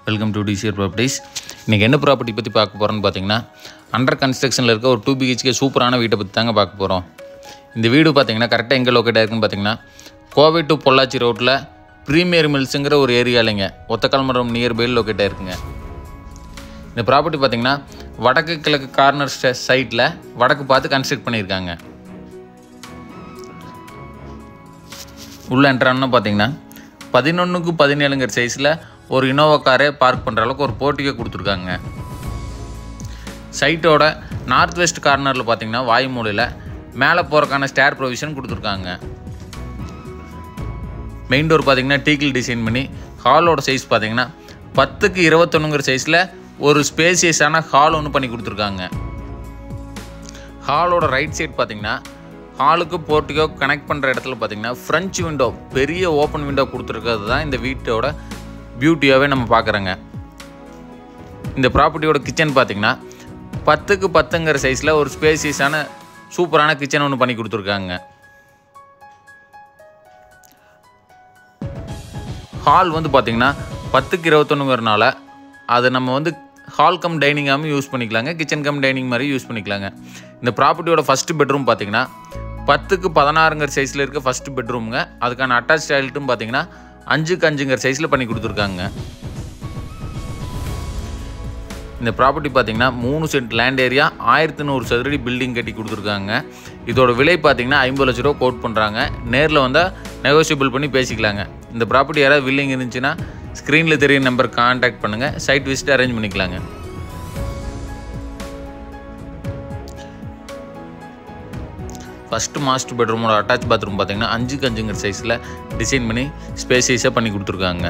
Welcome to TCR properties. இன்றைக்கி என்ன property பற்றி பார்க்க போகிறோன்னு பார்த்தீங்கன்னா, அண்டர் கன்ஸ்ட்ரக்ஷனில் இருக்க ஒரு 2 BHK சூப்பரான வீட்டை பற்றி தாங்க பார்க்க போகிறோம். இந்த வீடு பார்த்தீங்கன்னா கரெக்டாக எங்கே லொக்கேட் ஆகிருக்குன்னு பார்த்தீங்கன்னா, கோவை டு பொள்ளாச்சி ரோட்டில் ப்ரீமியர் மில்ஸுங்கிற ஒரு ஏரியாலைங்க ஒத்தக்கால்மரம் நியர்பையில் லொக்கேட் ஆகிருக்குங்க. இந்த ப்ராப்பர்ட்டி பார்த்தீங்கன்னா வடக்கு கிழக்கு கார்னர் சைட்டில் வடக்கு பார்த்து கன்ஸ்ட்ரக்ட் பண்ணியிருக்காங்க. உள்ள என்ட்ரான்னு பார்த்தீங்கன்னா 11x17 சைஸில் ஒரு இனோவா காரே பார்க் பண்ணுற அளவுக்கு ஒரு போர்ட்டிகே கொடுத்துருக்காங்க. சைட்டோட நார்த் வெஸ்ட் கார்னரில் பார்த்தீங்கன்னா வாயு மூலையில் மேலே போகிறக்கான ஸ்டேர் ப்ரொவிஷன் கொடுத்துருக்காங்க. மெயின் டோர் பார்த்தீங்கன்னா டீக்கில் டிசைன் பண்ணி ஹாலோட சைஸ் பார்த்தீங்கன்னா 10x21 சைஸில் ஒரு ஸ்பேசியஸான ஹால் ஒன்று பண்ணி கொடுத்துருக்காங்க. ஹாலோட ரைட் சைட் பார்த்தீங்கன்னா ஹாலுக்கு போர்ட்டிகோ கனெக்ட் பண்ணுற இடத்துல பார்த்தீங்கன்னா ஃப்ரெஞ்ச் விண்டோ பெரிய ஓப்பன் விண்டோ கொடுத்துருக்கிறது தான் இந்த வீட்டோட பியூட்டியாகவே நம்ம பார்க்குறோங்க. இந்த ப்ராப்பர்ட்டியோட கிச்சன் பார்த்தீங்கன்னா 10x10 சைஸில் ஒரு ஸ்பேசியஸான சூப்பரான கிச்சன் ஒன்று பண்ணி கொடுத்துருக்காங்க. ஹால் வந்து பார்த்திங்கன்னா 10x21 அது நம்ம வந்து ஹால் கம் டைனிங்காகவும் யூஸ் பண்ணிக்கலாங்க, கிச்சன் கம் டைனிங் மாதிரி யூஸ் பண்ணிக்கலாங்க. இந்த ப்ராப்பர்ட்டியோட ஃபஸ்ட்டு பெட்ரூம் பார்த்திங்கன்னா 10x16 சைஸில் இருக்க ஃபஸ்ட்டு பெட்ரூமுங்க. அதுக்கான அட்டாச் டாய்லெட்டும் பார்த்திங்கன்னா 5x5 சைஸில் பண்ணி கொடுத்துருக்காங்க. இந்த ப்ராப்பர்ட்டி பார்த்திங்கன்னா 3 சென்ட் லேண்ட் ஏரியா 1100 சதுரடி பில்டிங் கட்டி கொடுத்துருக்காங்க. இதோட விலை பார்த்திங்கன்னா 50 லட்ச ரூபா கோட் பண்ணுறாங்க. நேரில் வந்தால் நெகோசியபிள் பண்ணி பேசிக்கலாங்க. இந்த ப்ராப்பர்ட்டி யாராவது வில்லிங் இருந்துச்சுன்னா ஸ்க்ரீனில் தெரிய நம்பர் கான்டாக்ட் பண்ணுங்கள், சைட் விசிட் அரேஞ்ச் பண்ணிக்கலாங்க. ஃபஸ்ட்டு மாஸ்டர் பெட்ரூமோட அட்டாச் பாத்ரூம் பார்த்தீங்கன்னா 5x5 சைஸில் டிசைன் பண்ணி ஸ்பேசியஸாக பண்ணி கொடுத்துருக்காங்க.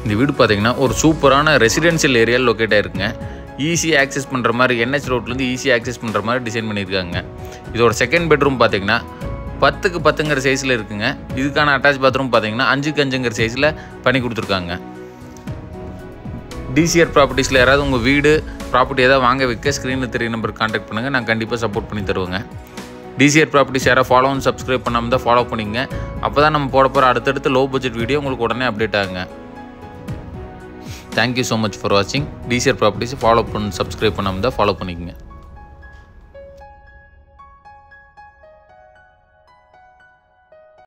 இந்த வீடு பார்த்தீங்கன்னா ஒரு சூப்பரான ரெசிடென்ஷியல் ஏரியாவில் லொக்கேட் ஆகிருக்குங்க. ஈஸியாக ஆக்சஸ் பண்ணுற மாதிரி NH ரோட்லேருந்து ஈஸியாக ஆக்சஸ் பண்ணுற மாதிரி டிசைன் பண்ணியிருக்காங்க. இதோட செகண்ட் பெட்ரூம் பார்த்தீங்கன்னா 10x10 சைஸில் இருக்குங்க. இதுக்கான அட்டாச் பாத்ரூம் பார்த்தீங்கன்னா 5x5 சைஸில் பண்ணி கொடுத்துருக்காங்க. டிசிஆர் ப்ராப்பர்ட்டிஸில் யாராவது உங்கள் வீடு ப்ராப்பர்ட்டி ஏதாவது வாங்க வைக்க ஸ்க்ரீனில் தெரிய நம்பர் கான்டாக்ட் பண்ணுங்கள், நான் கண்டிப்பாக சப்போர்ட் பண்ணி தருவேங்க. டிசிஆர் ப்ராப்பர்ட்டிஸ் யாராவது ஃபாலோ அண்ட் சப்ஸ்கிரைப் பண்ணாமல் தான் ஃபாலோ பண்ணிங்க. அப்போ தான் நம்ம போட போகிற அடுத்தடுத்து லோ பட்ஜெட் வீடியோ உங்களுக்கு உடனே அப்டேட் ஆகுங்க. தேங்க்யூ ஸோ மச் ஃபார் வாட்சிங். டிசிஆர் ப்ராப்பர்ட்டிஸ் ஃபாலோ பண்ணி சப்ஸ்கிரைப் பண்ணாமல் தான் ஃபாலோ பண்ணிக்கங்க.